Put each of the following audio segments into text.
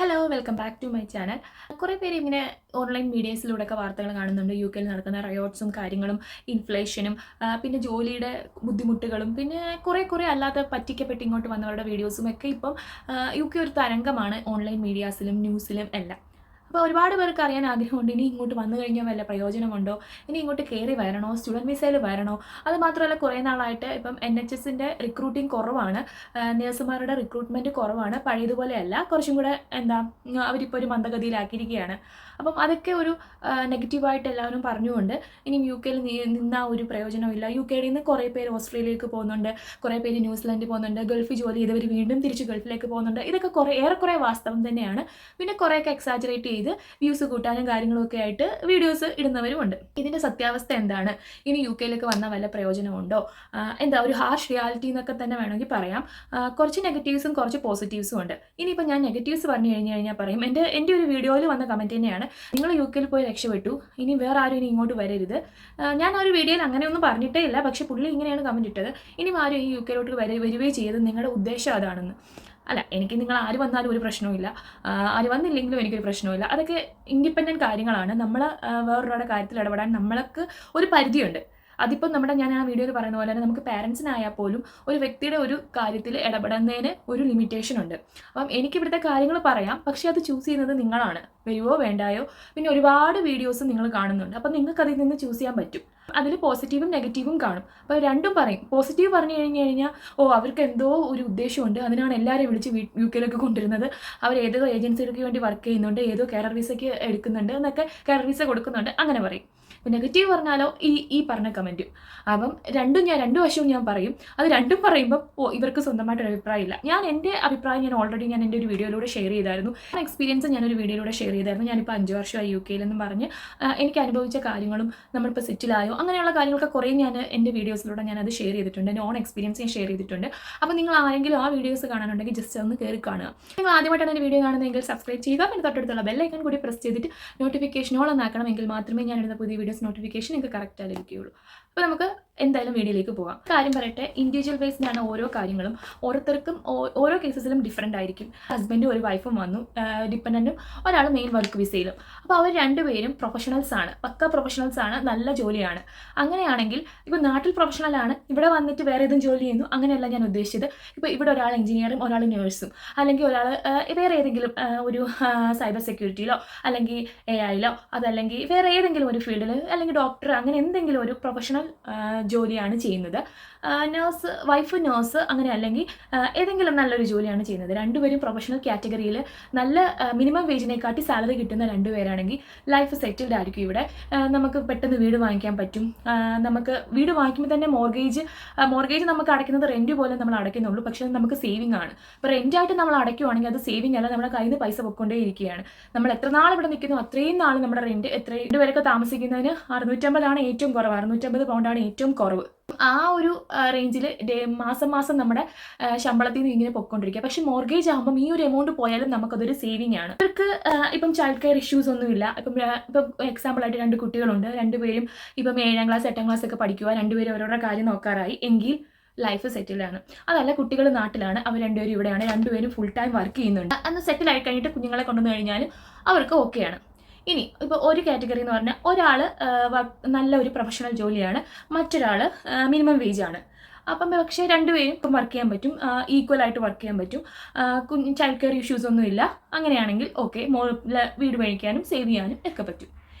Hello welcome back to my channel. കുറേ പേര് ഇങ്ങനെ ഓൺലൈൻ മീഡിയസിലൂടെയൊക്കെ വാർത്തകൾ കാണുന്നുണ്ട്. യു കെയിൽ നടക്കുന്ന റയോട്ട്സും കാര്യങ്ങളും ഇൻഫ്ലേഷനും പിന്നെ ജോലിയുടെ ബുദ്ധിമുട്ടുകളും പിന്നെ കുറേ അല്ലാതെ പറ്റിക്കപ്പെട്ട് ഇങ്ങോട്ട് വന്നവരുടെ വീഡിയോസും ഒക്കെ ഇപ്പം യു കെ ഒരു തരംഗമാണ് ഓൺലൈൻ മീഡിയാസിലും ന്യൂസിലും എല്ലാം. അപ്പോൾ ഒരുപാട് പേർക്ക് അറിയാൻ ആഗ്രഹമുണ്ട്, ഇനി ഇങ്ങോട്ട് വന്നു കഴിഞ്ഞാൽ വല്ല പ്രയോജനമുണ്ടോ, ഇനി ഇങ്ങോട്ട് കയറി വരണോ, സ്റ്റുഡൻറ്റ് വിസയിൽ വരണോ. അത് മാത്രമല്ല കുറേ നാളായിട്ട് ഇപ്പം NHSൻ്റെ റിക്രൂട്ടിങ് കുറവാണ്, നേഴ്സുമാരുടെ റിക്രൂട്ട്മെൻറ്റ് കുറവാണ്, പഴയതുപോലെയല്ല, കുറച്ചും കൂടെ അവരിപ്പോൾ ഒരു മന്ദഗതിയിലാക്കിയിരിക്കുകയാണ്. അപ്പം അതൊക്കെ ഒരു നെഗറ്റീവായിട്ട് എല്ലാവരും പറഞ്ഞുകൊണ്ട് ഇനിയും യു കെയിൽ നിന്ന ഒരു പ്രയോജനമില്ല. യു കെയിൽ നിന്ന് കുറേ പേര് ഓസ്ട്രേലിയയിലേക്ക് പോകുന്നുണ്ട്, കുറേ പേര് ന്യൂസിലാൻഡിൽ പോകുന്നുണ്ട്, ഗൾഫിൽ ജോലി ചെയ്തവർ വീണ്ടും തിരിച്ച് ഗൾഫിലേക്ക് പോകുന്നുണ്ട്. ഇതൊക്കെ ഏറെക്കുറെ വാസ്തവം തന്നെയാണ്. പിന്നെ കുറേയൊക്കെ എക്സാജറേറ്റ് ചെയ്ത് വ്യൂസ് കൂട്ടാനും കാര്യങ്ങളൊക്കെ ആയിട്ട് വീഡിയോസ് ഇടുന്നവരുമുണ്ട്. ഇതിൻ്റെ സത്യാവസ്ഥ എന്താണ്, ഇനി യു കെയിലേക്ക് വന്ന വല്ല പ്രയോജനമുണ്ടോ, ഒരു ഹാർഷ് റിയാലിറ്റി എന്നൊക്കെ തന്നെ വേണമെങ്കിൽ പറയാം. കുറച്ച് നെഗറ്റീവ്സും കുറച്ച് പോസിറ്റീവ്സും ഉണ്ട്. ഇനിയിപ്പോൾ ഞാൻ നെഗറ്റീവ്സ് പറഞ്ഞു കഴിഞ്ഞാൽ പറയും, എൻ്റെ ഒരു വീഡിയോയിൽ വന്ന കമൻറ്റ് തന്നെയാണ്, നിങ്ങൾ യു കെയിൽ പോയി രക്ഷപ്പെട്ടു, ഇനി വേറെ ആരും ഇനി ഇങ്ങോട്ട് വരരുത്. ഞാൻ ആ ഒരു വീഡിയോയിൽ അങ്ങനെയൊന്നും പറഞ്ഞിട്ടേ ഇല്ല, പക്ഷേ പുള്ളി ഇങ്ങനെയാണ് കമൻറ്റ് ഇട്ടത്, ഇനി ആരും ഈ യു കെയിലോട്ട് വരികയും ചെയ്ത് നിങ്ങളുടെ ഉദ്ദേശം അതാണെന്ന്. അല്ല, എനിക്ക് നിങ്ങൾ ആര് വന്നാലും ഒരു പ്രശ്നവുമില്ല, ആര് വന്നില്ലെങ്കിലും എനിക്കൊരു പ്രശ്നവുമില്ല. അതൊക്കെ ഇൻഡിപെൻഡൻറ്റ് കാര്യങ്ങളാണ്. നമ്മൾ വേറൊരാളുടെ കാര്യത്തിൽ ഇടപെടാൻ നമ്മൾക്ക് ഒരു പരിധിയുണ്ട്. അതിപ്പം ഞാൻ ആ വീഡിയോയിൽ പറയുന്ന പോലെ തന്നെ നമുക്ക് പാരൻസിനായാൽ പോലും ഒരു വ്യക്തിയുടെ ഒരു കാര്യത്തിൽ ഇടപെടുന്നതിന് ഒരു ലിമിറ്റേഷൻ ഉണ്ട്. അപ്പം എനിക്ക് ഇവിടുത്തെ കാര്യങ്ങൾ പറയാം, പക്ഷേ അത് ചൂസ് ചെയ്യുന്നത് നിങ്ങളാണ്. വരുവോ വേണ്ടായോ. പിന്നെ ഒരുപാട് വീഡിയോസ് നിങ്ങൾ കാണുന്നുണ്ട്, അപ്പം നിങ്ങൾക്ക് അതിൽ നിന്ന് ചൂസ് ചെയ്യാൻ പറ്റും. അതിൽ പോസിറ്റീവും നെഗറ്റീവും കാണും. അപ്പോൾ രണ്ടും പറയും. പോസിറ്റീവ് പറഞ്ഞു കഴിഞ്ഞാൽ അവർക്ക് എന്തോ ഒരു ഉദ്ദേശമുണ്ട്, അതിനാണ് എല്ലാവരെയും വിളിച്ച് യു കെയിലൊക്കെ കൊണ്ടുവരുന്നത്, അവർ ഏതോ ഏജൻസികൾക്ക് വേണ്ടി വർക്ക് ചെയ്യുന്നുണ്ട്, ഏതോ കെയർ വിസയ്ക്ക് എടുക്കുന്നുണ്ട് എന്നൊക്കെ, കെയർ വിസ കൊടുക്കുന്നുണ്ട്, അങ്ങനെ പറയും. ഇപ്പം നെഗറ്റീവ് പറഞ്ഞാലോ ഈ പറഞ്ഞ കമൻറ്റും. അപ്പം രണ്ട് വശവും ഞാൻ പറയും. അത് രണ്ടും പറയുമ്പോൾ ഇവർക്ക് സ്വന്തമായിട്ടൊരു അഭിപ്രായമില്ല. എൻ്റെ അഭിപ്രായം ഓൾറെഡി എൻ്റെ ഒരു വീഡിയോയിലൂടെ ഷെയർ ചെയ്തായിരുന്നു. എക്സ്പീരിയൻസ് ഞാനൊരു വീഡിയോയിലൂടെ ഷെയർ ചെയ്തായിരുന്നു. ഞാനിപ്പോൾ 5 വർഷമായി യു കെയിലെന്നും പറഞ്ഞ് എനിക്ക് അനുഭവിച്ച കാര്യങ്ങളും നമ്മളിപ്പോൾ സെറ്റിലായോ അങ്ങനെയുള്ള കാര്യങ്ങളൊക്കെ കുറേ ഞാൻ എൻ്റെ വീഡിയോസിലൂടെ ഞാനത് ഷെയർ ചെയ്തിട്ടുണ്ട്. എൻ്റെ ഓൺ എക്സ്പീരിയൻസ് ഞാൻ ഷെയർ ചെയ്തിട്ടുണ്ട്. അപ്പോൾ നിങ്ങൾ ആരെങ്കിലും ആ വീഡിയോസ് കാണാനുണ്ടെങ്കിൽ ജസ്റ്റ് ഒന്ന് കയറി കാണുക. നിങ്ങൾ ആദ്യമായിട്ടാണ് എൻ്റെ വീഡിയോ കാണുന്നതെങ്കിൽ സബ്സ്ക്രൈബ് ചെയ്യുക. പിന്നെ തൊട്ടടുത്തുള്ള ബെല്ലൈക്കൺ കൂടി പ്രസ് ചെയ്തിട്ട് നോട്ടിഫിക്കേഷൻ ഓൺ ആക്കണമെങ്കിൽ മാത്രമേ ഞാനിടുന്ന പുതിയ വീഡിയോസ് നോട്ടിഫിക്കേഷൻ നിങ്ങൾക്ക് കറക്റ്റായി ലഭിക്കുകയുള്ളൂ. അപ്പോൾ നമുക്ക് എന്തായാലും വീഡിയോയിലേക്ക് പോകാം. കാര്യം പറയട്ടെ, ഇൻഡിവിജ്വൽ ബേസ്ഡാണ് ഓരോ കാര്യങ്ങളും. ഓരോരുത്തർക്കും ഓരോ കേസസിലും ഡിഫറൻ്റ് ആയിരിക്കും. ഹസ്ബൻഡും ഒരു വൈഫും വന്നു, ഡിപ്പെൻഡൻറ്റും ഒരാൾ മെയിൻ വർക്ക് വിസയിലും. അപ്പോൾ അവർ രണ്ടുപേരും പ്രൊഫഷണൽസാണ്, പക്ക പ്രൊഫഷണൽസാണ്, നല്ല ജോലിയാണ്. അങ്ങനെയാണെങ്കിൽ ഇപ്പോൾ നാട്ടിൽ പ്രൊഫഷണലാണ്, ഇവിടെ വന്നിട്ട് വേറെ ഏതും ജോലി ചെയ്യുന്നു, അങ്ങനെയല്ല ഞാൻ ഉദ്ദേശിച്ചത്. ഇപ്പോൾ ഇവിടെ ഒരാൾ എഞ്ചിനീയറും ഒരാൾ നേഴ്സും, അല്ലെങ്കിൽ ഒരാൾ വേറെ ഏതെങ്കിലും ഒരു സൈബർ സെക്യൂരിറ്റിയിലോ അല്ലെങ്കിൽ AI-ലോ അതല്ലെങ്കിൽ വേറെ ഏതെങ്കിലും ഒരു ഫീൽഡിൽ അല്ലെങ്കിൽ ഡോക്ടർ, അങ്ങനെ എന്തെങ്കിലും ഒരു പ്രൊഫഷണൽ ജോലിയാണ് ചെയ്യുന്നത്. വൈഫ് നേഴ്സ് അങ്ങനെ അല്ലെങ്കിൽ ഏതെങ്കിലും നല്ലൊരു ജോലിയാണ് ചെയ്യുന്നത്. രണ്ടുപേരും പ്രൊഫഷണൽ കാറ്റഗറിയിൽ നല്ല മിനിമം വേജിനെക്കാട്ടി സാലറി കിട്ടുന്ന രണ്ടുപേരാണെങ്കിൽ ലൈഫ് സെറ്റിൽഡ് ആയിരിക്കും. ഇവിടെ നമുക്ക് പെട്ടെന്ന് വീട് വാങ്ങിക്കാൻ പറ്റും. നമുക്ക് വീട് വാങ്ങിക്കുമ്പോൾ തന്നെ മോർഗേജ് നമുക്ക് അടയ്ക്കുന്നത് റെൻറ്റ് പോലെ നമ്മൾ അടയ്ക്കുന്നുള്ളൂ, പക്ഷേ അത് നമുക്ക് സേവിങ് ആണ്. ഇപ്പോൾ റെൻറ്റായിട്ട് നമ്മൾ അടയ്ക്കുവാണെങ്കിൽ അത് സേവിങ് അല്ല, നമ്മുടെ കയ്യിൽ നിന്ന് പൈസ പൊക്കൊണ്ടേ ഇരിക്കുകയാണ്. നമ്മൾ എത്ര നാൾ ഇവിടെ നിൽക്കുന്നു അത്രയും നാൾ നമ്മുടെ റെൻറ്റ് രണ്ടുപേരൊക്കെ താമസിക്കുന്നതിന് 650 ഏറ്റവും കുറവ്, 650 പൗണ്ടാണ് ഏറ്റവും കുറവ്. ആ ഒരു റേഞ്ചിൽ മാസം നമ്മുടെ ശമ്പളത്തിൽ നിന്ന് ഇങ്ങനെ പൊയ്ക്കൊണ്ടിരിക്കുക. പക്ഷേ മോർഗേജ് ആകുമ്പം ഈ ഒരു എമൗണ്ട് പോയാലും നമുക്കതൊരു സേവിങ് ആണ്. അവർക്ക് ഇപ്പം ചൈൽഡ് കെയർ ഇഷ്യൂസ് ഒന്നുമില്ല. ഇപ്പം എക്സാമ്പിളായിട്ട് 2 കുട്ടികളുണ്ട്, രണ്ടുപേരും ഇപ്പം 7ാം ക്ലാസ് 8ാം ക്ലാസ് ഒക്കെ പഠിക്കുക, രണ്ടുപേരും അവരുടെ കാര്യം നോക്കാറായി എങ്കിൽ ലൈഫ് സെറ്റിലാണ്. അതല്ല, കുട്ടികൾ നാട്ടിലാണ്, അവർ രണ്ടുപേരും ഇവിടെയാണ്, രണ്ടുപേരും ഫുൾ ടൈം വർക്ക് ചെയ്യുന്നുണ്ട്, അന്ന് സെറ്റിൽ ആയി കഴിഞ്ഞിട്ട് കുഞ്ഞുങ്ങളെ കൊണ്ടുവന്ന് കഴിഞ്ഞാലും അവർക്ക് ഓക്കെയാണ്. ഇനി ഇപ്പോൾ ഒരു കാറ്റഗറി എന്ന് പറഞ്ഞാൽ ഒരാൾ നല്ല ഒരു പ്രൊഫഷണൽ ജോലിയാണ്, മറ്റൊരാൾ മിനിമം വേജ് ആണ്. അപ്പം പക്ഷേ രണ്ടുപേരും ഇപ്പം വർക്ക് ചെയ്യാൻ പറ്റും, ഈക്വലായിട്ട് വർക്ക് ചെയ്യാൻ പറ്റും, ചൈൽഡ് കെയർ ഇഷ്യൂസ് ഒന്നുമില്ല. അങ്ങനെയാണെങ്കിൽ ഓക്കെ, വീട് മേടിക്കാനും സേവ് ചെയ്യാനും ഒക്കെ പറ്റും.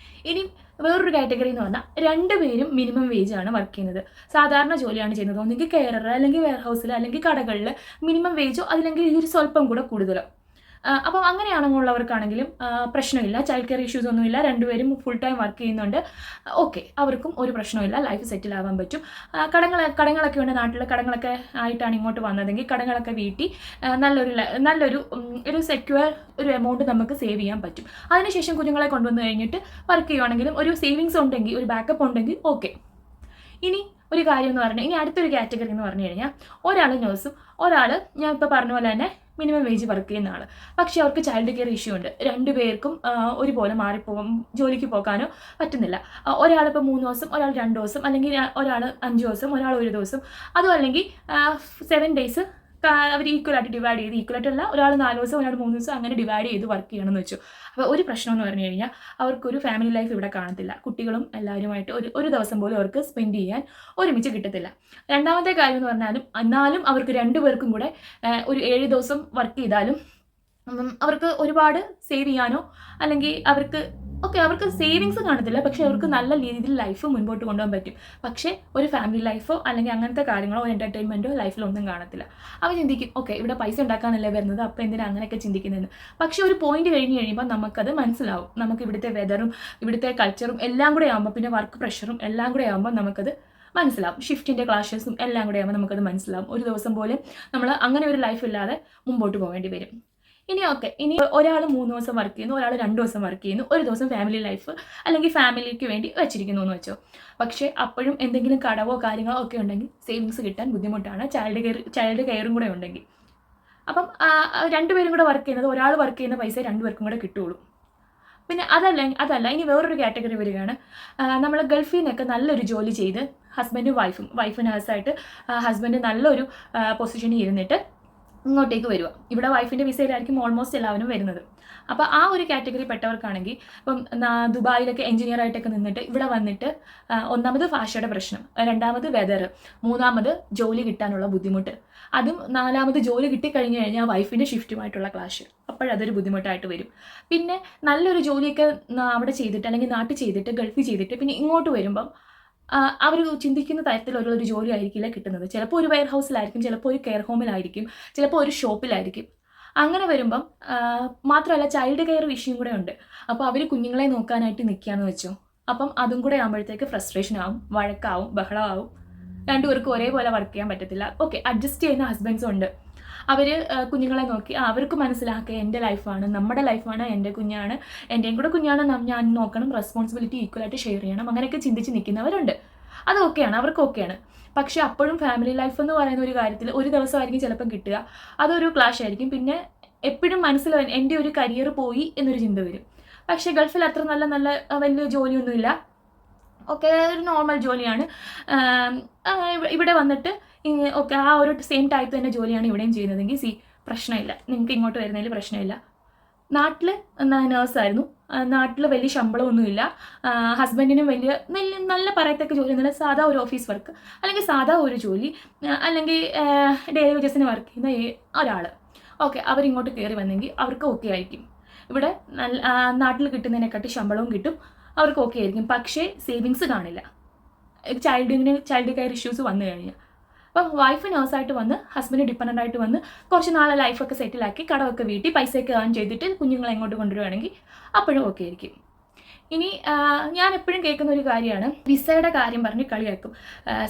ഇനി വേറൊരു കാറ്റഗറി എന്ന് പറഞ്ഞാൽ രണ്ടുപേരും മിനിമം വേജ് ആണ് വർക്ക് ചെയ്യുന്നത്, സാധാരണ ജോലിയാണ് ചെയ്യുന്നത്, ഒന്നെങ്കിൽ കെയറർ അല്ലെങ്കിൽ വെയർ ഹൗസിൽ അല്ലെങ്കിൽ കടകളിൽ മിനിമം വേജോ അതില്ലെങ്കിൽ ഒരു സ്വല്പം കൂടെ കൂടുതലോ. അപ്പം അങ്ങനെയാണെന്നുള്ളവർക്കാണെങ്കിലും പ്രശ്നമില്ല, ചൈൽഡ് കെയർ ഇഷ്യൂസ് ഒന്നുമില്ല, രണ്ടുപേരും ഫുൾ ടൈം വർക്ക് ചെയ്യുന്നുണ്ട്, ഓക്കെ, അവർക്കും ഒരു പ്രശ്നമില്ല, ലൈഫ് സെറ്റിൽ ആവാൻ പറ്റും. കടങ്ങളൊക്കെ ഉണ്ട്, നാട്ടിൽ കടങ്ങളൊക്കെ ആയിട്ടാണ് ഇങ്ങോട്ട് വന്നതെങ്കിൽ കടങ്ങളൊക്കെ വീട്ടി നല്ലൊരു ഒരു സെക്യൂർ ഒരു എമൗണ്ട് നമുക്ക് സേവ് ചെയ്യാൻ പറ്റും. അതിനുശേഷം കുഞ്ഞുങ്ങളെ കൊണ്ടുവന്ന് കഴിഞ്ഞിട്ട് വർക്ക് ചെയ്യുവാണെങ്കിലും ഒരു സേവിങ്സ് ഉണ്ടെങ്കിൽ, ഒരു ബാക്കപ്പ് ഉണ്ടെങ്കിൽ ഓക്കെ. ഇനി ഒരു കാര്യം എന്ന് പറഞ്ഞാൽ, ഇനി അടുത്തൊരു കാറ്റഗറി എന്ന് പറഞ്ഞു കഴിഞ്ഞാൽ ഒരാൾ നേഴ്സും ഒരാൾ ഞാൻ ഇപ്പോൾ പറഞ്ഞ പോലെ തന്നെ മിനിമം വേജ് വർക്ക് ചെയ്യുന്ന ആൾ, പക്ഷേ അവർക്ക് ചൈൽഡ് കെയർ ഇഷ്യൂ ഉണ്ട്. രണ്ടുപേർക്കും ഒരുപോലെ ജോലിക്ക് പോകാനോ പറ്റുന്നില്ല. ഒരാളിപ്പോൾ 3 ദിവസം, ഒരാൾ 2 ദിവസം, അല്ലെങ്കിൽ ഒരാൾ 5 ദിവസം, ഒരാൾ 1 ദിവസം, അതും അല്ലെങ്കിൽ 7 days അവർ ഈക്വലായിട്ട് ഡിവൈഡ് ചെയ്ത്, ഈക്വലായിട്ട് അല്ല, ഒരാൾ 4 ദിവസം ഒരാൾ 3 ദിവസം അങ്ങനെ ഡിവൈഡ് ചെയ്ത് വർക്ക് ചെയ്യണമെന്ന് വെച്ചു. അപ്പോൾ ഒരു പ്രശ്നം എന്ന് പറഞ്ഞു കഴിഞ്ഞാൽ അവർക്കൊരു ഫാമിലി ലൈഫ് ഇവിടെ കാണത്തില്ല. കുട്ടികളും എല്ലാവരുമായിട്ട് ഒരു ദിവസം പോലും അവർക്ക് സ്പെൻഡ് ചെയ്യാൻ ഒരുമിച്ച് കിട്ടത്തില്ല. രണ്ടാമത്തെ കാര്യം എന്ന് പറഞ്ഞാലും എന്നാലും അവർക്ക് 2 പേർക്കും കൂടെ ഒരു 7 ദിവസം വർക്ക് ചെയ്താലും അവർക്ക് ഒരുപാട് സേവ് ചെയ്യാനോ അല്ലെങ്കിൽ അവർക്ക് സേവിങ്സ് കാണത്തില്ല, പക്ഷെ അവർക്ക് നല്ല രീതിയിൽ ലൈഫ് മുൻപോട്ട് കൊണ്ടുപോകാൻ പറ്റും. പക്ഷേ ഒരു ഫാമിലി ലൈഫോ അല്ലെങ്കിൽ അങ്ങനത്തെ കാര്യങ്ങളോ എൻ്റർടൈൻമെൻറ്റോ ലൈഫിലൊന്നും കാണത്തില്ല. അവർ ചിന്തിക്കും ഇവിടെ പൈസ ഉണ്ടാക്കാനല്ലേ വരുന്നത്, അപ്പോൾ എന്തിനാ അങ്ങനെയൊക്കെ ചിന്തിക്കുന്നതെന്ന്. പക്ഷേ ഒരു പോയിന്റ് കഴിയുമ്പോൾ നമുക്കത് മനസ്സിലാവും. നമുക്ക് ഇവിടുത്തെ വെതറും ഇവിടുത്തെ കൾച്ചറും എല്ലാം കൂടെ ആകുമ്പോൾ, പിന്നെ വർക്ക് പ്രഷറും എല്ലാം കൂടെ ആകുമ്പോൾ നമുക്കത് മനസ്സിലാവും. ഷിഫ്റ്റിൻ്റെ ക്ലാഷസും എല്ലാം കൂടെ ആകുമ്പോൾ നമുക്കത് മനസ്സിലാവും. ഒരു ദിവസം പോലും നമ്മൾ അങ്ങനെ ഒരു ലൈഫ് ഇല്ലാതെ മുമ്പോട്ട് പോകേണ്ടി വരും. ഇനി ഒരാൾ 3 ദിവസം വർക്ക് ചെയ്യുന്നു, ഒരാൾ 2 ദിവസം വർക്ക് ചെയ്യുന്നു, ഒരു ദിവസം ഫാമിലി ലൈഫ് അല്ലെങ്കിൽ ഫാമിലിക്ക് വേണ്ടി വെച്ചിരിക്കുന്നു എന്ന് വെച്ചോ. പക്ഷേ അപ്പോഴും എന്തെങ്കിലും കടവോ കാര്യങ്ങളോ ഒക്കെ ഉണ്ടെങ്കിൽ സേവിങ്സ് കിട്ടാൻ ബുദ്ധിമുട്ടാണ്, ചൈൽഡ് കെയറും കൂടെ ഉണ്ടെങ്കിൽ. അപ്പം 2 പേരും കൂടെ വർക്ക് ചെയ്യുന്നത്, ഒരാൾ വർക്ക് ചെയ്യുന്ന പൈസ 2 പേർക്കും കൂടെ കിട്ടുള്ളൂ. പിന്നെ അതല്ല ഇനി വേറൊരു കാറ്റഗറി വരികയാണ്. നമ്മൾ ഗൾഫിൽ നിന്നൊക്കെ നല്ലൊരു ജോലി ചെയ്ത് ഹസ്ബൻഡും വൈഫ് നേഴ്സായിട്ട് ഹസ്ബൻഡ് നല്ലൊരു പൊസിഷനിൽ ഇരുന്നിട്ട് ഇങ്ങോട്ടേക്ക് വരിക. ഇവിടെ വൈഫിൻ്റെ വിസയിലായിരിക്കും ഓൾമോസ്റ്റ് എല്ലാവരും വരുന്നത്. അപ്പോൾ ആ ഒരു കാറ്റഗറി പെട്ടവർക്കാണെങ്കിൽ ഇപ്പം ദുബായിലൊക്കെ എഞ്ചിനീയർ ആയിട്ടൊക്കെ നിന്നിട്ട് ഇവിടെ വന്നിട്ട് ഒന്നാമത് ഭാഷയുടെ പ്രശ്നം, രണ്ടാമത് വെതർ, മൂന്നാമത് ജോലി കിട്ടാനുള്ള ബുദ്ധിമുട്ട്, അതും നാലാമത് ജോലി കിട്ടിക്കഴിഞ്ഞ് കഴിഞ്ഞാൽ വൈഫിൻ്റെ ഷിഫ്റ്റുമായിട്ടുള്ള ക്ലാഷ്, അപ്പോഴതൊരു ബുദ്ധിമുട്ടായിട്ട് വരും. പിന്നെ നല്ലൊരു ജോലിയൊക്കെ അവിടെ ചെയ്തിട്ട് അല്ലെങ്കിൽ നാട്ടിൽ ചെയ്തിട്ട് ഗൾഫിൽ ചെയ്തിട്ട് പിന്നെ ഇങ്ങോട്ട് വരുമ്പം അവർ ചിന്തിക്കുന്ന തരത്തിലുള്ള ഒരു ജോലി ആയിരിക്കില്ല കിട്ടുന്നത്. ചിലപ്പോൾ ഒരു വെയർ ഹൗസിലായിരിക്കും, ചിലപ്പോൾ ഒരു കെയർ ഹോമിലായിരിക്കും, ചിലപ്പോൾ ഒരു ഷോപ്പിലായിരിക്കും. അങ്ങനെ വരുമ്പം മാത്രമല്ല ചൈൽഡ് കെയർ വിഷയം കൂടെ ഉണ്ട്. അപ്പോൾ അവർ കുഞ്ഞുങ്ങളെ നോക്കാനായിട്ട് നിൽക്കുകയെന്ന് വെച്ചോ. അപ്പം അതും കൂടെ ആകുമ്പോഴത്തേക്ക് ഫ്രസ്ട്രേഷൻ ആവും, വഴക്കാവും, ബഹളമാവും. 2 പേർക്കും ഒരേപോലെ വർക്ക് ചെയ്യാൻ പറ്റത്തില്ല. ഓക്കെ, അഡ്ജസ്റ്റ് ചെയ്യുന്ന ഹസ്ബൻഡ്സും ഉണ്ട്. അവർ കുഞ്ഞുങ്ങളെ നോക്കി അവർക്ക് മനസ്സിലാക്കുക എൻ്റെ ലൈഫാണ്, നമ്മുടെ ലൈഫാണ്, എൻ്റെ കുഞ്ഞാണ്, എൻ്റെയും കൂടെ കുഞ്ഞാണ്, ഞാൻ നോക്കണം, റെസ്പോൺസിബിലിറ്റി ഈക്വലായിട്ട് ഷെയർ ചെയ്യണം, അങ്ങനെയൊക്കെ ചിന്തിച്ച് നിൽക്കുന്നവരുണ്ട്. അത് ഓക്കെയാണ്, അവർക്ക് ഓക്കെയാണ്. പക്ഷേ അപ്പോഴും ഫാമിലി ലൈഫ് എന്ന് പറയുന്ന ഒരു കാര്യത്തിൽ ഒരു ദിവസമായിരിക്കും ചിലപ്പം കിട്ടുക, അതൊരു ക്ലാഷ് ആയിരിക്കും. പിന്നെ എപ്പോഴും മനസ്സിൽ എൻ്റെ ഒരു കരിയർ പോയി എന്നൊരു ചിന്ത വരും. പക്ഷേ ഗൾഫിൽ അത്ര നല്ല വലിയ ജോലിയൊന്നുമില്ല, ഓക്കെ, ഒരു നോർമൽ ജോലിയാണ്. ഇവിടെ വന്നിട്ട് ഓക്കെ ആ ഒരു സെയിം ടൈപ്പ് തന്നെ ജോലിയാണ് ഇവിടെയും ചെയ്യുന്നതെങ്കിൽ പ്രശ്നമില്ല, നിങ്ങൾക്ക് ഇങ്ങോട്ട് വരുന്നതിൽ പ്രശ്നമില്ല. നാട്ടിൽ നേഴ്സായിരുന്നു, നാട്ടിൽ വലിയ ശമ്പളമൊന്നുമില്ല, ഹസ്ബൻഡിനും നല്ല പറയത്തക്ക ജോലി ഒന്നുമില്ല, സാധാ ഒരു ഓഫീസ് വർക്ക് അല്ലെങ്കിൽ സാധാ ഒരു ജോലി അല്ലെങ്കിൽ ഡെയിലി വേജസിന് വർക്ക് ചെയ്യുന്ന ഒരാൾ. ഓക്കെ, അവരിങ്ങോട്ട് കയറി വന്നെങ്കിൽ അവർക്ക് ഓക്കെ ആയിരിക്കും. ഇവിടെ നാട്ടിൽ കിട്ടുന്നതിനെക്കാട്ടി ശമ്പളവും കിട്ടും, അവർക്ക് ഓക്കെ ആയിരിക്കും. പക്ഷേ സേവിങ്സ് കാണില്ല, ചൈൽഡ് കെയർ ഇഷ്യൂസ് വന്നു കഴിഞ്ഞാൽ. അപ്പം വൈഫ് നേഴ്സായിട്ട് വന്ന് ഹസ്ബൻഡ് ഡിപ്പെൻഡൻ്റ് ആയിട്ട് വന്ന് കുറച്ച് നാളെ ലൈഫൊക്കെ സെറ്റിലാക്കി കടമൊക്കെ വീട്ടി പൈസയൊക്കെ ഏൺ ചെയ്തിട്ട് കുഞ്ഞുങ്ങളെ എങ്ങോട്ട് കൊണ്ടുവരുവാണെങ്കിൽ അപ്പോഴും ഓക്കെ ആയിരിക്കും. ഇനി ഞാൻ എപ്പോഴും കേൾക്കുന്ന ഒരു കാര്യമാണ് വിസയുടെ കാര്യം പറഞ്ഞ് കളിയാക്കും.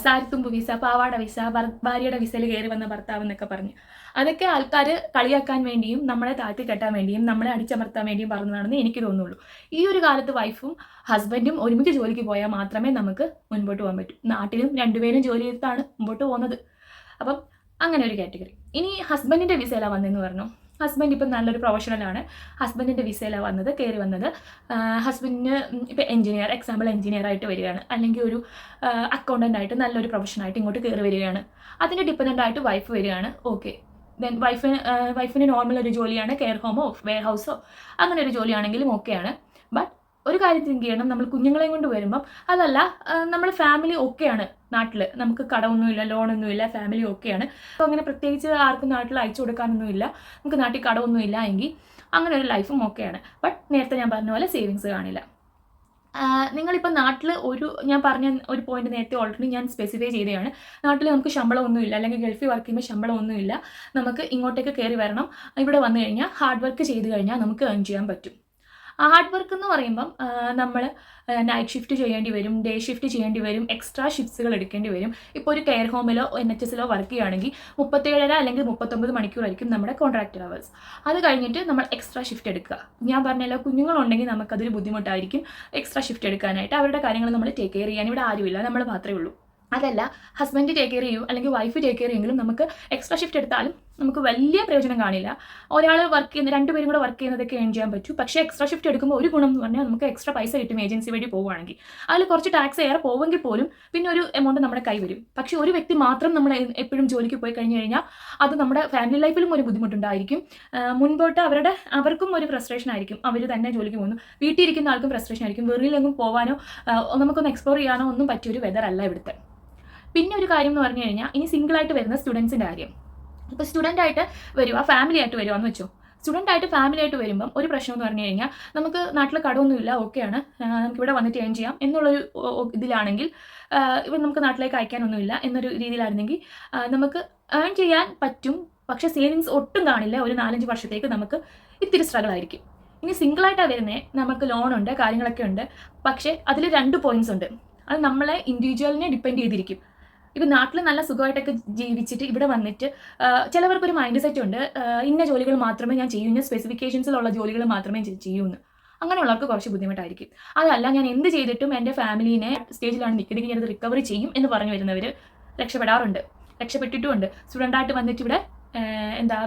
സാരിത്തുമ്പ് വിസ, പാവാട വിസ, ഭാര്യയുടെ വിസയിൽ കയറി വന്ന ഭർത്താവ് എന്നൊക്കെ പറഞ്ഞ്. അതൊക്കെ ആൾക്കാർ കളിയാക്കാൻ വേണ്ടിയും നമ്മളെ താഴ്ത്തി കെട്ടാൻ വേണ്ടിയും നമ്മളെ അടിച്ചമർത്താൻ വേണ്ടിയും പറഞ്ഞതാണെന്ന് എനിക്ക് തോന്നുള്ളൂ. ഈ ഒരു കാലത്ത് വൈഫും ഹസ്ബൻഡും ഒരുമിച്ച് ജോലിക്ക് പോയാൽ മാത്രമേ നമുക്ക് മുൻപോട്ട് പോകാൻ പറ്റൂ. നാട്ടിലും 2 പേരും ജോലി ചെയ്തിട്ടാണ് മുമ്പോട്ട് പോകുന്നത്. അപ്പം അങ്ങനെ ഒരു കാറ്റഗറി. ഇനി ഹസ്ബൻഡിൻ്റെ വിസയിലാണ് വന്നതെന്ന് പറഞ്ഞു. ഹസ്ബൻഡ് ഇപ്പം നല്ലൊരു പ്രൊഫഷണലാണ്, ഹസ്ബൻഡിൻ്റെ വിസയിലാണ് കയറി വന്നത്. ഹസ്ബൻഡിന് ഇപ്പം എഞ്ചിനീയർ ആയിട്ട് വരികയാണ്, അല്ലെങ്കിൽ ഒരു അക്കൗണ്ടൻ്റ് ആയിട്ട് നല്ലൊരു പ്രൊഫഷനായിട്ട് ഇങ്ങോട്ട് കയറി വരികയാണ്. അതിൻ്റെ ഡിപ്പെൻഡൻ്റ് ആയിട്ട് വൈഫ് വരികയാണ്. ഓക്കെ, ദെൻ വൈഫിന് നോർമൽ ഒരു ജോലിയാണ്, കെയർ ഹോമോ വെയർ ഹൗസോ അങ്ങനെ ഒരു ജോലിയാണെങ്കിലും ഓക്കെയാണ്. ബട്ട് ഒരു കാര്യം തിങ്ക് ചെയ്യണം, നമ്മൾ കുഞ്ഞുങ്ങളെ കൊണ്ട് വരുമ്പം അതല്ല, നമ്മൾ ഫാമിലി ഓക്കെയാണ്, നാട്ടിൽ നമുക്ക് കടമൊന്നുമില്ല, ലോണൊന്നുമില്ല, ഫാമിലി ഓക്കെയാണ്. അപ്പോൾ അങ്ങനെ പ്രത്യേകിച്ച് ആർക്കും നാട്ടിൽ അയച്ചു കൊടുക്കാനൊന്നുമില്ല, നമുക്ക് നാട്ടിൽ കടമൊന്നുമില്ല എങ്കിൽ അങ്ങനെ ഒരു ലൈഫും ഓക്കെയാണ്. ബട്ട് നേരത്തെ ഞാൻ പറഞ്ഞ പോലെ സേവിങ്സ് കാണില്ല. നിങ്ങളിപ്പോൾ നാട്ടിൽ ഞാൻ പറഞ്ഞ ഒരു പോയിന്റ് നേരത്തെ ഓൾറെഡി ഞാൻ സ്പെസിഫൈ ചെയ്തതാണ്. നാട്ടിൽ നമുക്ക് ശമ്പളമൊന്നുമില്ല, അല്ലെങ്കിൽ ഗൾഫിൽ വർക്ക് ചെയ്യുമ്പോൾ ശമ്പളമൊന്നുമില്ല, നമുക്ക് ഇങ്ങോട്ടേക്ക് കയറി വരണം. ഇവിടെ വന്നു കഴിഞ്ഞാൽ ഹാർഡ് വർക്ക് ചെയ്ത് കഴിഞ്ഞാൽ നമുക്ക് ഏൺ ചെയ്യാൻ പറ്റും. ഹാർഡ് വർക്ക് എന്ന് പറയുമ്പം നമ്മൾ നൈറ്റ് ഷിഫ്റ്റ് ചെയ്യേണ്ടി വരും, ഡേ ഷിഫ്റ്റ് ചെയ്യേണ്ടി വരും, എക്സ്ട്രാ ഷിഫ്റ്റ്സുകൾ എടുക്കേണ്ടി വരും. ഇപ്പോൾ ഒരു കെയർ ഹോമിലോ NHSലോ വർക്ക് ചെയ്യുകയാണെങ്കിൽ 37 അല്ലെങ്കിൽ 39 മണിക്കൂറായിരിക്കും നമ്മുടെ കോൺട്രാക്ട് അവേഴ്സ്. അത് കഴിഞ്ഞിട്ട് നമ്മൾ എക്സ്ട്രാ ഷിഫ്റ്റ് എടുക്കുക. ഞാൻ പറഞ്ഞല്ലോ, കുഞ്ഞുങ്ങളുണ്ടെങ്കിൽ നമുക്കതൊരു ബുദ്ധിമുട്ടായിരിക്കും എക്സ്ട്രാ ഷിഫ്റ്റ് എടുക്കാനായിട്ട്. അവരുടെ കാര്യങ്ങൾ നമ്മൾ ടേക്ക് കെയർ ചെയ്യാൻ ഇവിടെ ആരുമില്ല, നമ്മൾ മാത്രമേ ഉള്ളൂ. അതല്ല, ഹസ്ബൻഡ് ടേക്ക് കെയർ ചെയ്യും അല്ലെങ്കിൽ വൈഫ് ടേക്ക് കെയർ ചെയ്യുമെങ്കിലും നമുക്ക് എക്സ്ട്രാ ഷിഫ്റ്റ് എടുത്താലും നമുക്ക് വലിയ പ്രയോജനം കാണില്ല. ഒരാൾ വർക്ക് ചെയ്യുന്ന 2 പേരും കൂടെ വർക്ക് ചെയ്യുന്നതൊക്കെ ഏൺ ചെയ്യാൻ പറ്റും. പക്ഷേ എക്സ്ട്രാ ഷിഫ്റ്റ് എടുക്കുമ്പോൾ ഒരു ഗുണം എന്ന് പറഞ്ഞാൽ നമുക്ക് എക്സ്ട്രാ പൈസ കിട്ടും ഏജൻസി വഴി പോവുകയാണെങ്കിൽ. അതിൽ കുറച്ച് ടാക്സ് ഏറെ പോവെങ്കിൽ പോലും പിന്നെ ഒരു എമൗണ്ട് നമ്മുടെ കൈ വരും. പക്ഷേ ഒരു വ്യക്തി മാത്രം നമ്മൾ എപ്പോഴും ജോലിക്ക് പോയി കഴിഞ്ഞ് കഴിഞ്ഞാൽ അത് നമ്മുടെ ഫാമിലി ലൈഫിലും ഒരു ബുദ്ധിമുട്ടുണ്ടായിരിക്കും. മുൻപോട്ട് അവർക്കും ഒരു ഫ്രസ്ട്രേഷൻ ആയിരിക്കും. അവർ തന്നെ ജോലിക്ക് പോകുന്നു, വീട്ടിൽ ഇരിക്കുന്ന ആൾക്കും ഫ്രസ്ട്രേഷൻ ആയിരിക്കും. വെളിയിലെങ്ങും പോകാനോ നമുക്കൊന്ന് എക്സ്പ്ലോർ ചെയ്യാനോ ഒന്നും പറ്റിയൊരു വെതർ അല്ല ഇവിടുത്തെ. പിന്നെ ഒരു കാര്യം എന്ന് പറഞ്ഞു കഴിഞ്ഞാൽ ഇനി സിംഗിളായിട്ട് വരുന്ന സ്റ്റുഡൻസിൻ്റെ കാര്യം. ഇപ്പോൾ സ്റ്റുഡൻ്റ് ആയിട്ട് വരിക, ഫാമിലി ആയിട്ട് വരുവാന്ന് വെച്ചോ. സ്റ്റുഡൻ്റ് ആയിട്ട് ഫാമിലി ആയിട്ട് വരുമ്പം ഒരു പ്രശ്നം എന്ന് പറഞ്ഞു കഴിഞ്ഞാൽ നമുക്ക് നാട്ടിൽ കടമൊന്നുമില്ല, ഓക്കെയാണ്, നമുക്കിവിടെ വന്നിട്ട് ഏൺ ചെയ്യാം എന്നുള്ളൊരു ഇതിലാണെങ്കിൽ, ഇപ്പം നമുക്ക് നാട്ടിലേക്ക് അയക്കാനൊന്നുമില്ല എന്നൊരു രീതിയിലായിരുന്നെങ്കിൽ നമുക്ക് ഏൺ ചെയ്യാൻ പറ്റും. പക്ഷേ സേവിങ്സ് ഒട്ടും കാണില്ല. ഒരു 4-5 വർഷത്തേക്ക് നമുക്ക് ഇത്തിരി സ്ട്രഗിൾ ആയിരിക്കും. ഇനി സിംഗിളായിട്ടാണ് വരുന്നത്, നമുക്ക് ലോണുണ്ട്, കാര്യങ്ങളൊക്കെ ഉണ്ട്. പക്ഷേ അതിൽ 2 പോയിന്റ്സ് ഉണ്ട്. അത് നമ്മളെ ഇൻഡിവിജ്വലിനെ ഡിപ്പെൻഡ് ചെയ്തിരിക്കും. ഇപ്പം നാട്ടിൽ നല്ല സുഖമായിട്ടൊക്കെ ജീവിച്ചിട്ട് ഇവിടെ വന്നിട്ട് ചിലവർക്കൊരു മൈൻഡ് സെറ്റ് ഉണ്ട്, ഇന്ന ജോലികൾ മാത്രമേ ഞാൻ ചെയ്യൂ, ഇന്ന സ്പെസിഫിക്കേഷൻസിലുള്ള ജോലികൾ മാത്രമേ ചെയ്യൂന്ന്. അങ്ങനെയുള്ളവർക്ക് കുറച്ച് ബുദ്ധിമുട്ടായിരിക്കും. അതല്ല, ഞാൻ എന്ത് ചെയ്തിട്ടും എൻ്റെ ഫാമിലീനെ സ്റ്റേജിലാണ് നിൽക്കുന്നത്, ഞാനത് റിക്കവറി ചെയ്യും എന്ന് പറഞ്ഞു വരുന്നവർ രക്ഷപ്പെട്ടിട്ടുമുണ്ട്. സ്റ്റുഡൻ്റായിട്ട് വന്നിട്ട് ഇവിടെ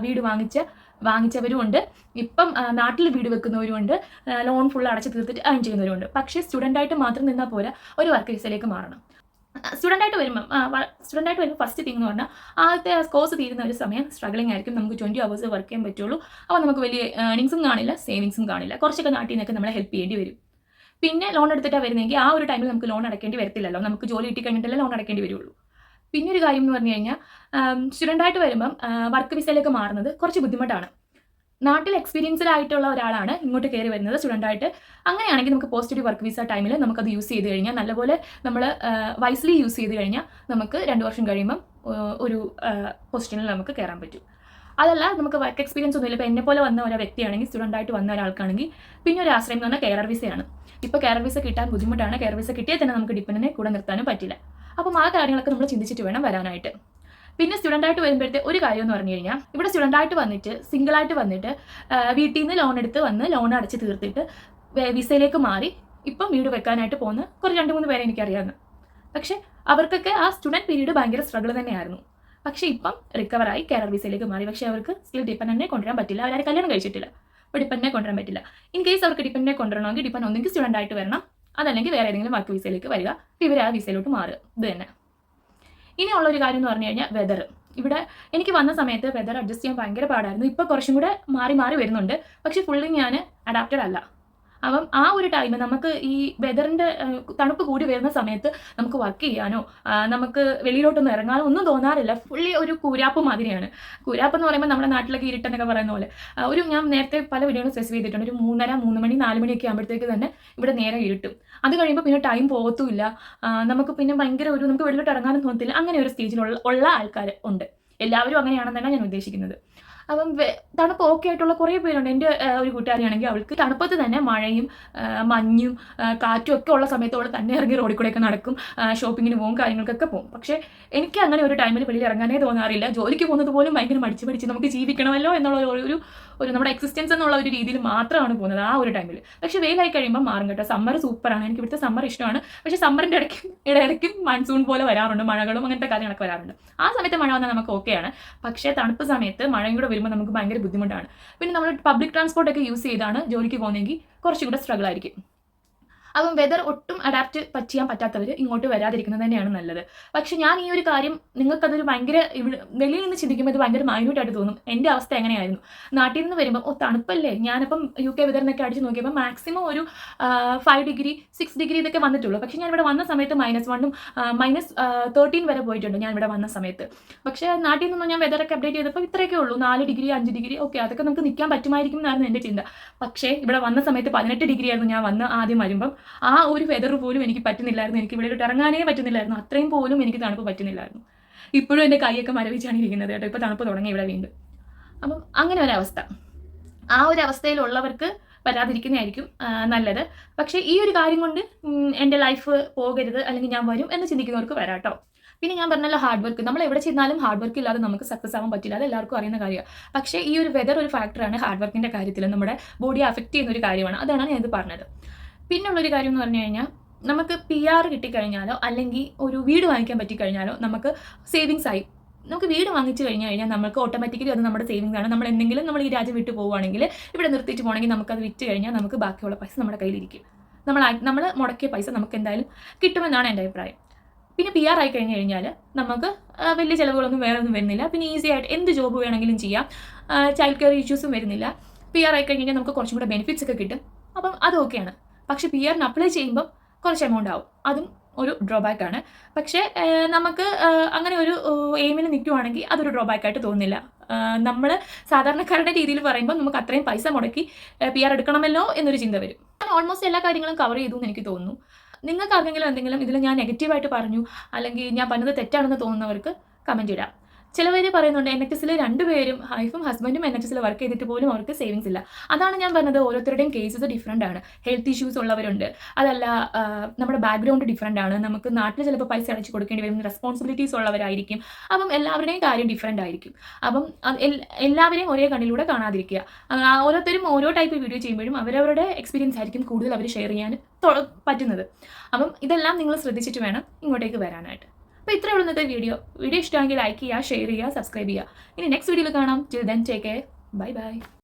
വീട് വാങ്ങിച്ചവരുമുണ്ട്. ഇപ്പം നാട്ടിൽ വീട് വെക്കുന്നവരുമുണ്ട്. ലോൺ ഫുൾ അടച്ച് തീർത്തിട്ട് ഏൺ ചെയ്യുന്നവരുമുണ്ട്. പക്ഷേ സ്റ്റുഡൻ്റായിട്ട് മാത്രം നിന്നാൽ പോരാ, ഒരു വർക്ക് വിസയിലേക്ക് മാറണം. സ്റ്റുഡൻ്റായിട്ട് വരുമ്പം ഫസ്റ്റ് തിങ് എന്ന് പറഞ്ഞാൽ ആദ്യത്തെ കോഴ്സ് തീരുന്ന ഒരു സമയം സ്ട്രഗ്ലിംഗ് ആയിരിക്കും. നമുക്ക് 20 hours വർക്ക് ചെയ്യാൻ പറ്റുള്ളൂ. അപ്പോൾ നമുക്ക് വലിയ ഏണിങ്സും കാണില്ല, സേവിങ്സും കാണില്ല. കുറച്ചൊക്കെ നാട്ടിൽ നിന്നൊക്കെ നമ്മളെ ഹെൽപ്പ് ചെയ്യേണ്ടി വരും. പിന്നെ ലോൺ എടുത്തിട്ടാണ് വരുന്നതെങ്കിൽ ആ ഒരു ടൈമിൽ നമുക്ക് ലോൺ അടയ്ക്കേണ്ടി വരത്തില്ലല്ലോ. നമുക്ക് ജോലി കിട്ടി കഴിഞ്ഞിട്ടല്ലേ ലോൺ അടയ്ക്കേണ്ടി വരുള്ളൂ. പിന്നെ ഒരു കാര്യം എന്ന് പറഞ്ഞു കഴിഞ്ഞാൽ സ്റ്റുഡൻ്റായിട്ട് വരുമ്പം വർക്ക് വിസയിലേക്ക് മാറുന്നത് കുറച്ച് ബുദ്ധിമുട്ടാണ്. നാട്ടിൽ എക്സ്പീരിയൻസ്ഡ് ആയിട്ടുള്ള ഒരാളാണ് ഇങ്ങോട്ട് കയറി വരുന്നത് സ്റ്റുഡൻ്റായിട്ട്. അങ്ങനെയാണെങ്കിൽ നമുക്ക് പോസ്റ്റ് സ്റ്റഡി വർക്ക് വിസ ടൈമിൽ നമുക്കത് യൂസ് ചെയ്ത് കഴിഞ്ഞാൽ, നല്ലപോലെ നമ്മൾ വൈസ്ലി യൂസ് ചെയ്ത് കഴിഞ്ഞാൽ നമുക്ക് 2 വർഷം കഴിയുമ്പം ഒരു പൊസിഷനിൽ നമുക്ക് കയറാൻ പറ്റും. അതല്ല, നമുക്ക് വർക്ക് എക്സ്പീരിയൻസ് ഒന്നുമില്ല, ഇപ്പോൾ എന്നെ പോലെ വന്ന ഒരു വ്യക്തിയാണെങ്കിൽ, സ്റ്റുഡൻ്റായിട്ട് വന്ന ഒരാൾക്കാണെങ്കിൽ പിന്നെ ഒരു ആശ്രയം എന്ന് പറഞ്ഞാൽ കെയർ വിസയാണ്. ഇപ്പോൾ കെയർ വിസ കിട്ടാൻ ബുദ്ധിമുട്ടാണ്. കെയർ വിസ കിട്ടിയാൽ തന്നെ നമുക്ക് ഡിപ്പെൻഡനെ കൂടെ നിർത്താനും പറ്റില്ല. അപ്പം ആ കാര്യങ്ങളൊക്കെ നമ്മൾ ചിന്തിച്ചിട്ട് വേണം വരാനായിട്ട്. പിന്നെ സ്റ്റുഡൻ്റായിട്ട് വരുമ്പോഴത്തെ ഒരു കാര്യം എന്ന് പറഞ്ഞു കഴിഞ്ഞാൽ, ഇവിടെ സ്റ്റുഡൻ്റായിട്ട് വന്നിട്ട് സിംഗിളായിട്ട് വന്നിട്ട് വീട്ടിൽ നിന്ന് ലോൺ എടുത്ത് വന്ന് ലോൺ അടച്ച് തീർത്തിട്ട് വിസയിലേക്ക് മാറി ഇപ്പം വീട് വെക്കാനായിട്ട് പോകുന്ന കുറച്ച് 2-3 പേരെ എനിക്കറിയാവുന്നു. പക്ഷേ അവർക്കൊക്കെ ആ സ്റ്റുഡൻറ്റ് പീരീഡ് ഭയങ്കര സ്ട്രഗിൾ തന്നെയായിരുന്നു. പക്ഷേ ഇപ്പം റിക്കവറായി കെയർ വിസയിലേക്ക് മാറി. പക്ഷേ അവർക്ക് സ്റ്റിൽ ഡിപ്പെൻഡനെ കൊണ്ടുവരാൻ പറ്റില്ല. അവരാരും കല്യാണം കഴിച്ചിട്ടില്ല, അപ്പോൾ ഡിപ്പെൻഡനെ കൊണ്ടുവരാൻ പറ്റില്ല. ഇൻ കേസ് അവർക്ക് ഡിപ്പെൻഡനെ കൊണ്ടുവരണമെങ്കിൽ ഡിപ്പെൻഡ് ഒന്നെങ്കിൽ സ്റ്റുഡൻ്റായിട്ട് വരണം, അതല്ലെങ്കിൽ വേറെ ഏതെങ്കിലും വർക്ക് വിസയിലേക്ക് വരിക, ഇവർ ആ വിസയിലോട്ട് മാറുക. ഇത് തന്നെ. ഇനിയുള്ളൊരു കാര്യം എന്ന് പറഞ്ഞു കഴിഞ്ഞാൽ വെതർ. ഇവിടെ എനിക്ക് വന്ന സമയത്ത് വെതർ അഡ്ജസ്റ്റ് ചെയ്യാൻ ഭയങ്കര പാടായിരുന്നു. ഇപ്പോൾ കുറച്ചും കൂടെ മാറി വരുന്നുണ്ട്. പക്ഷേ ഫുള്ളി ഞാൻ അഡാപ്റ്റഡ് അല്ല. അപ്പം ആ ഒരു ടൈം നമുക്ക് ഈ വെതറിൻ്റെ തണുപ്പ് കൂടി വരുന്ന സമയത്ത് നമുക്ക് വർക്ക് ചെയ്യാനോ നമുക്ക് വെളിയിലോട്ടൊന്നും ഇറങ്ങാനോ ഒന്നും തോന്നാറില്ല. ഫുള്ളി ഒരു കൂരാപ്പ് മാതിരിയാണ്. കൂരാപ്പ് എന്ന് പറയുമ്പോൾ നമ്മുടെ നാട്ടിലൊക്കെ ഇരുട്ടെന്നൊക്കെ പറയുന്ന പോലെ ഞാൻ നേരത്തെ പല വീഡിയോകളും സ്പെസിഫൈ ചെയ്തിട്ടുണ്ട്. ഒരു 3:30, 3 മണി, 4 മണിയൊക്കെ ആകുമ്പോഴത്തേക്ക് തന്നെ ഇവിടെ നേരെ ഇരുട്ടും. അത് കഴിയുമ്പോൾ പിന്നെ ടൈം പോകത്തുമില്ല. നമുക്ക് പിന്നെ ഭയങ്കര നമുക്ക് വെളിയിലോട്ട് ഇറങ്ങാനും തോന്നത്തില്ല. അങ്ങനെ ഒരു സ്റ്റേജിലുള്ള ആൾക്കാർ ഉണ്ട്. എല്ലാവരും അങ്ങനെയാണെന്നാണ് ഞാൻ ഉദ്ദേശിക്കുന്നത്. അപ്പം തണുപ്പ് ഓക്കെ ആയിട്ടുള്ള കുറേ പേരുണ്ട്. എൻ്റെ ഒരു കൂട്ടുകാരിയാണെങ്കിൽ അവൾക്ക് തണുപ്പത്ത് തന്നെ മഴയും മഞ്ഞും കാറ്റും ഒക്കെ ഉള്ള സമയത്തോടെ തന്നെ ഇറങ്ങി റോഡിൽ കൂടെയൊക്കെ നടക്കും, ഷോപ്പിങ്ങിന് പോകും, കാര്യങ്ങൾക്കൊക്കെ പോകും. പക്ഷേ എനിക്ക് അങ്ങനെ ഒരു ടൈമിൽ വെളിയിൽ ഇറങ്ങാനേ തോന്നാറില്ല. ജോലിക്ക് പോകുന്നത് പോലും ഭയങ്കര മടിച്ച് നമുക്ക് ജീവിക്കണമല്ലോ എന്നുള്ള ഒരു നമ്മുടെ എക്സിസ്റ്റൻസ് എന്നുള്ള ഒരു രീതിയിൽ മാത്രമാണ് പോകുന്നത് ആ ഒരു ടൈമിൽ. പക്ഷേ വെയിലായി കഴിയുമ്പോൾ മാറും കേട്ടോ. സമ്മർ സൂപ്പറാണ്. എനിക്ക് ഇവിടുത്തെ സമ്മർ ഇഷ്ടമാണ്. പക്ഷേ സമ്മറിൻ്റെ ഇടയ്ക്ക് മൺസൂൺ പോലെ വരാറുണ്ട്, മഴകളും അങ്ങനത്തെ കാര്യങ്ങളൊക്കെ വരാറുണ്ട്. ആ സമയത്ത് മഴ വന്നാൽ നമുക്ക് ഓക്കെയാണ്. പക്ഷേ തണുപ്പ് സമയത്ത് മഴയും കൂടെ വരുമ്പോൾ നമുക്ക് ഭയങ്കര ബുദ്ധിമുട്ടാണ്. പിന്നെ നമ്മൾ പബ്ലിക് ട്രാൻസ്പോർട്ടൊക്കെ യൂസ് ചെയ്താണ് ജോലിക്ക് പോകുന്നതെങ്കിൽ കുറച്ചും കൂടെ സ്ട്രഗിൾ ആയിരിക്കും. അപ്പം വെതർ ഒട്ടും അഡാപ്റ്റ് ചെയ്യാൻ പറ്റാത്തവർ ഇങ്ങോട്ട് വരാതിരിക്കുന്നത് തന്നെയാണ് നല്ലത്. പക്ഷെ ഞാൻ ഈ ഒരു കാര്യം നിങ്ങൾക്കതൊരു ഭയങ്കര വെളിയിൽ നിന്ന് ചിന്തിക്കുമ്പോൾ ഇത് ഭയങ്കര മൈന്യൂട്ടായിട്ട് തോന്നും. എൻ്റെ അവസ്ഥ എങ്ങനെയായിരുന്നു? നാട്ടിൽ നിന്ന് വരുമ്പോൾ തണുപ്പല്ലേ, ഞാനിപ്പം UK വെതറിനൊക്കെ അടിച്ച് നോക്കിയപ്പോൾ മാക്സിമം ഒരു 5 ഡിഗ്രി 6 ഡിഗ്രി ഇതൊക്കെ വന്നിട്ടുള്ളൂ. പക്ഷേ ഞാൻ ഇവിടെ വന്ന സമയത്ത് -1ഉം -13 വരെ പോയിട്ടുണ്ട് ഞാൻ ഇവിടെ വന്ന സമയത്ത്. പക്ഷേ നാട്ടിൽ നിന്നും ഞാൻ വെതറൊക്കെ അപ്ഡേറ്റ് ചെയ്തപ്പോൾ ഇത്രയൊക്കെ ഉള്ളൂ, 4 ഡിഗ്രി 5 ഡിഗ്രി. ഓക്കെ, അതൊക്കെ നമുക്ക് നിൽക്കാൻ പറ്റുമായിരിക്കും എന്നായിരുന്നു എൻ്റെ ചിന്ത. പക്ഷേ ഇവിടെ വന്ന സമയത്ത് 18 ഡിഗ്രി ആയിരുന്നു ഞാൻ ആദ്യം വരുമ്പം. ആ ഒരു വെതർ പോലും എനിക്ക് പറ്റുന്നില്ലായിരുന്നു. എനിക്ക് ഇവിടെ ഇറങ്ങാനേ പറ്റുന്നില്ലായിരുന്നു. അത്രയും പോലും എനിക്ക് തണുപ്പ് പറ്റുന്നില്ലായിരുന്നു. ഇപ്പോഴും എൻ്റെ കൈയൊക്കെ മരവിച്ചാണ് ഇരിക്കുന്നത് കേട്ടോ. ഇപ്പോൾ തണുപ്പ് തുടങ്ങി ഇവിടെ വീണ്ടും. അപ്പം അങ്ങനെ ഒരവസ്ഥ, ആ ഒരു അവസ്ഥയിലുള്ളവർക്ക് വരാതിരിക്കുന്നതായിരിക്കും നല്ലത്. പക്ഷേ ഈ ഒരു കാര്യം കൊണ്ട് എൻ്റെ ലൈഫ് പോകരുത് അല്ലെങ്കിൽ ഞാൻ വരും എന്ന് ചിന്തിക്കുന്നവർക്ക് വരാം കേട്ടോ. പിന്നെ ഞാൻ പറഞ്ഞല്ലോ, ഹാർഡ് വർക്ക്. നമ്മൾ എവിടെ ചെന്നാലും ഹാർഡ് വർക്ക് ഇല്ലാതെ നമുക്ക് സക്സസ് ആവാൻ പറ്റില്ല. അത് എല്ലാവർക്കും അറിയുന്ന കാര്യമാണ്. പക്ഷേ ഈ ഒരു വെതർ ഒരു ഫാക്ടറാണ് ഹാർഡ് വർക്കിൻ്റെ കാര്യത്തിൽ. നമ്മുടെ ബോഡിയെ അഫക്റ്റ് ചെയ്യുന്ന ഒരു കാര്യമാണ്. അതാണ് ഞാനിത് പറഞ്ഞത്. പിന്നുള്ളൊരു കാര്യം എന്ന് പറഞ്ഞു കഴിഞ്ഞാൽ, നമുക്ക് PR കിട്ടിക്കഴിഞ്ഞാലോ അല്ലെങ്കിൽ ഒരു വീട് വാങ്ങിക്കാൻ പറ്റിക്കഴിഞ്ഞാലോ നമുക്ക് സേവിങ്സ് ആയി. നമുക്ക് വീട് വാങ്ങിച്ചു കഴിഞ്ഞാൽ നമുക്ക് ഓട്ടോമാറ്റിക്കലി അത് നമ്മുടെ സേവിങ്സ് ആണ്. നമ്മൾ എന്തെങ്കിലും നമ്മൾ ഈ രാജ്യം വിട്ട് പോവുകയാണെങ്കിൽ ഇവിടെ നിർത്തിയിട്ട് പോകണമെങ്കിൽ നമുക്കത് വിറ്റ് കഴിഞ്ഞാൽ നമുക്ക് ബാക്കിയുള്ള പൈസ നമ്മുടെ കയ്യിലിരിക്കും. നമ്മൾ മുടക്കിയ പൈസ നമുക്ക് എന്തായാലും കിട്ടുമെന്നാണ് എൻ്റെ അഭിപ്രായം. പിന്നെ PR ആയി കഴിഞ്ഞ് കഴിഞ്ഞാൽ നമുക്ക് വലിയ ചിലവുകളൊന്നും വേറെ ഒന്നും വരുന്നില്ല. പിന്നെ ഈസി ആയിട്ട് എന്ത് ജോബ് വേണമെങ്കിലും ചെയ്യാം. ചൈൽഡ് കെയർ ഇഷ്യൂസും വരുന്നില്ല. PR ആയി കഴിഞ്ഞ് കഴിഞ്ഞാൽ നമുക്ക് കുറച്ചും കൂടെ ബെനിഫിറ്റ്സ് ഒക്കെ കിട്ടും. അപ്പം അത് ഓക്കെയാണ്. പക്ഷേ PRന് അപ്ലൈ ചെയ്യുമ്പം കുറച്ച് എമൗണ്ട് ആവും. അതും ഒരു ഡ്രോബാക്ക് ആണ്. പക്ഷേ നമുക്ക് അങ്ങനെ ഒരു എയിമിൽ നിൽക്കുവാണെങ്കിൽ അതൊരു ഡ്രോബാക്ക് ആയിട്ട് തോന്നുന്നില്ല. നമ്മൾ സാധാരണക്കാരുടെ രീതിയിൽ പറയുമ്പോൾ നമുക്ക് അത്രയും പൈസ മുടക്കി PR എടുക്കണമല്ലോ എന്നൊരു ചിന്ത വരും. ഞാൻ ഓൾമോസ്റ്റ് എല്ലാ കാര്യങ്ങളും കവർ ചെയ്തു എന്ന് എനിക്ക് തോന്നുന്നു. നിങ്ങൾക്ക് ആർക്കെങ്കിലും എന്തെങ്കിലും ഇതിൽ ഞാൻ നെഗറ്റീവായിട്ട് പറഞ്ഞു അല്ലെങ്കിൽ ഞാൻ പറഞ്ഞത് തെറ്റാണെന്ന് തോന്നുന്നവർക്ക് കമൻറ്റ് ഇടാം. ചിലവർ പറയുന്നുണ്ട് NHSൽ 2 പേരും വൈഫും ഹസ്ബൻഡും NHSൽ വർക്ക് ചെയ്തിട്ട് പോലും അവർക്ക് സേവിങ്സ് ഇല്ല. അതാണ് ഞാൻ പറഞ്ഞത്, ഓരോരുത്തരുടെയും കേസസ് ഡിഫറെൻ്റ് ആണ്. ഹെൽത്ത് ഇഷ്യൂസ് ഉള്ളവരുണ്ട്, അതല്ല നമ്മുടെ ബാക്ക്ഗ്രൗണ്ട് ഡിഫറെൻ്റ് ആണ്. നമുക്ക് നാട്ടിൽ ചിലപ്പോൾ പൈസ അടച്ചു കൊടുക്കേണ്ടി വരും, റെസ്പോൺസിബിലിറ്റീസ് ഉള്ളവരായിരിക്കും. അപ്പം എല്ലാവരുടെയും കാര്യം ഡിഫറെൻ്റ് ആയിരിക്കും. അപ്പം എല്ലാവരെയും ഒരേ കണ്ണിലൂടെ കാണാതിരിക്കുക. ഓരോരുത്തരും ഓരോ ടൈപ്പ് വീഡിയോ ചെയ്യുമ്പോഴും അവരവരുടെ എക്സ്പീരിയൻസ് ആയിരിക്കും കൂടുതൽ അവർ ഷെയർ ചെയ്യാൻ പറ്റുന്നത്. അപ്പം ഇതെല്ലാം നിങ്ങൾ ശ്രദ്ധിച്ചിട്ട് വേണം ഇങ്ങോട്ടേക്ക് വരാനായിട്ട്. അപ്പോൾ ഇത്രയേ ഉള്ളൂ ഇന്നത്തെ വീഡിയോ ഇഷ്ടമെങ്കിൽ ലൈക്ക് ചെയ്യുക, ഷെയർ ചെയ്യുക, സബ്സ്ക്രൈബ് ചെയ്യുക. ഇനി നെക്സ്റ്റ് വീഡിയോയിൽ കാണാം. Till then take care. Bye bye.